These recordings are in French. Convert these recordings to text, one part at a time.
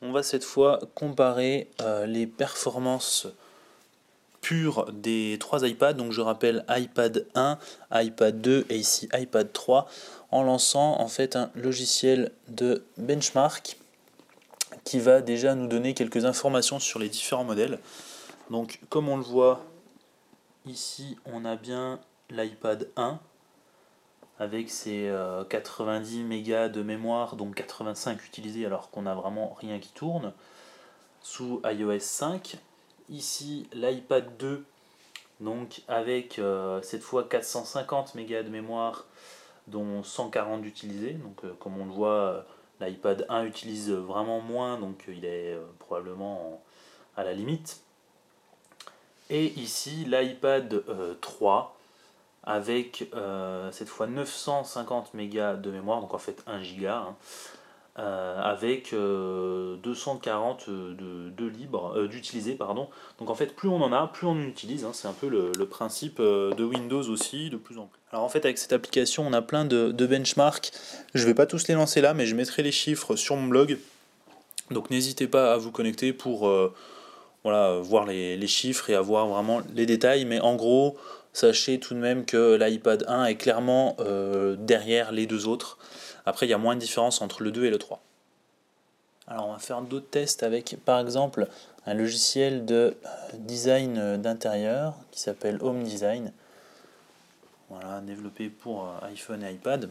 On va cette fois comparer les performances pures des trois iPads. Donc je rappelle iPad 1, iPad 2 et ici iPad 3 en lançant en fait un logiciel de benchmark qui va déjà nous donner quelques informations sur les différents modèles. Donc comme on le voit ici, on a bien l'iPad 1 avec ses 90 mégas de mémoire, donc 85 utilisés alors qu'on n'a vraiment rien qui tourne, sous iOS 5. Ici l'iPad 2, donc avec cette fois 450 mégas de mémoire, dont 140 d'utilisés. Donc comme on le voit, l'iPad 1 utilise vraiment moins, donc il est probablement à la limite. Et ici l'iPad 3 avec cette fois 950 mégas de mémoire, donc en fait 1 giga, avec 240 de libre, d'utilisé, pardon. Donc en fait plus on en a, plus on en utilise, hein. C'est un peu le principe de Windows aussi, de plus en plus. Alors en fait avec cette application on a plein de benchmarks, je vais pas tous les lancer là, mais je mettrai les chiffres sur mon blog, donc n'hésitez pas à vous connecter pour voilà, voir les chiffres et avoir vraiment les détails, mais en gros, sachez tout de même que l'iPad 1 est clairement derrière les deux autres. Après, il y a moins de différence entre le 2 et le 3. Alors, on va faire d'autres tests avec, par exemple, un logiciel de design d'intérieur qui s'appelle Home Design. Voilà, développé pour iPhone et iPad.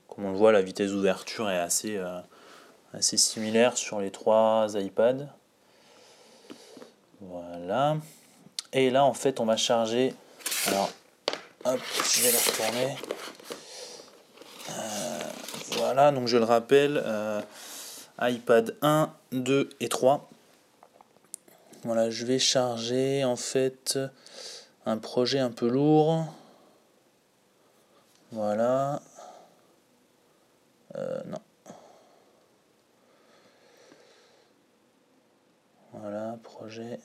Comme on le voit, la vitesse d'ouverture est assez similaire sur les trois iPads. Voilà. Et là, en fait, on va charger. Alors, hop, je vais la retourner. Voilà, donc je le rappelle, iPad 1, 2 et 3. Voilà, je vais charger en fait un projet un peu lourd. Voilà. Non. Voilà, projet.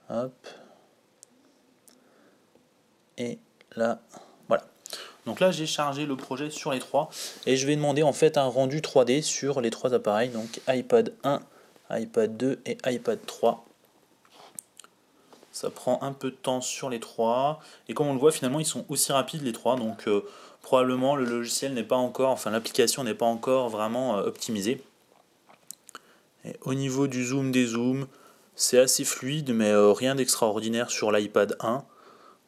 Hop. Et là, voilà. Donc là, j'ai chargé le projet sur les trois et je vais demander en fait un rendu 3D sur les trois appareils, donc iPad 1, iPad 2 et iPad 3. Ça prend un peu de temps sur les trois et comme on le voit finalement ils sont aussi rapides les trois, donc probablement le logiciel n'est pas encore, enfin l'application n'est pas encore vraiment optimisée. Et au niveau du zoom des zooms, c'est assez fluide mais rien d'extraordinaire sur l'iPad 1.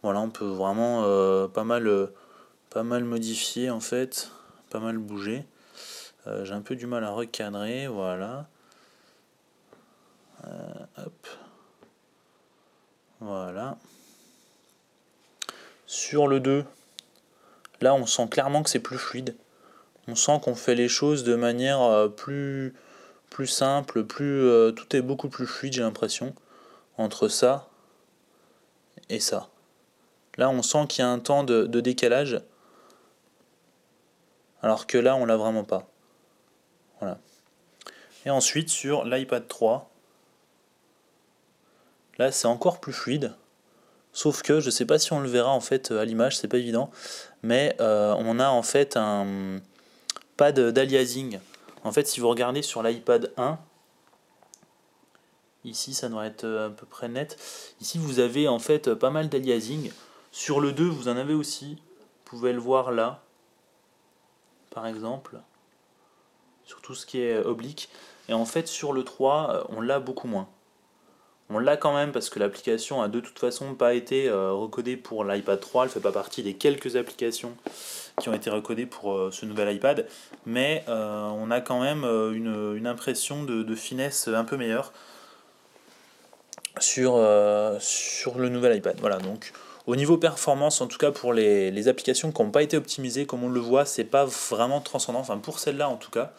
Voilà, on peut vraiment pas mal modifier en fait, pas mal bouger. J'ai un peu du mal à recadrer, voilà. Hop. Voilà. Sur le 2, là on sent clairement que c'est plus fluide. On sent qu'on fait les choses de manière plus simple, tout est beaucoup plus fluide, j'ai l'impression, entre ça et ça. Là on sent qu'il y a un temps de décalage, alors que là on l'a vraiment pas. Voilà. Et ensuite sur l'iPad 3, là c'est encore plus fluide. Sauf que je sais pas si on le verra en fait à l'image, c'est pas évident, mais on a en fait pas d'aliasing. En fait, si vous regardez sur l'iPad 1, ici ça doit être à peu près net. Ici vous avez en fait pas mal d'aliasing. Sur le 2, vous en avez aussi. Vous pouvez le voir là, par exemple, sur tout ce qui est oblique. Et en fait, sur le 3, on l'a beaucoup moins. On l'a quand même parce que l'application a de toute façon pas été recodée pour l'iPad 3, elle fait pas partie des quelques applications qui ont été recodées pour ce nouvel iPad, mais on a quand même une impression de finesse un peu meilleure sur le nouvel iPad. Voilà, donc au niveau performance, en tout cas pour les applications qui n'ont pas été optimisées, comme on le voit, c'est pas vraiment transcendant, enfin pour celle-là en tout cas.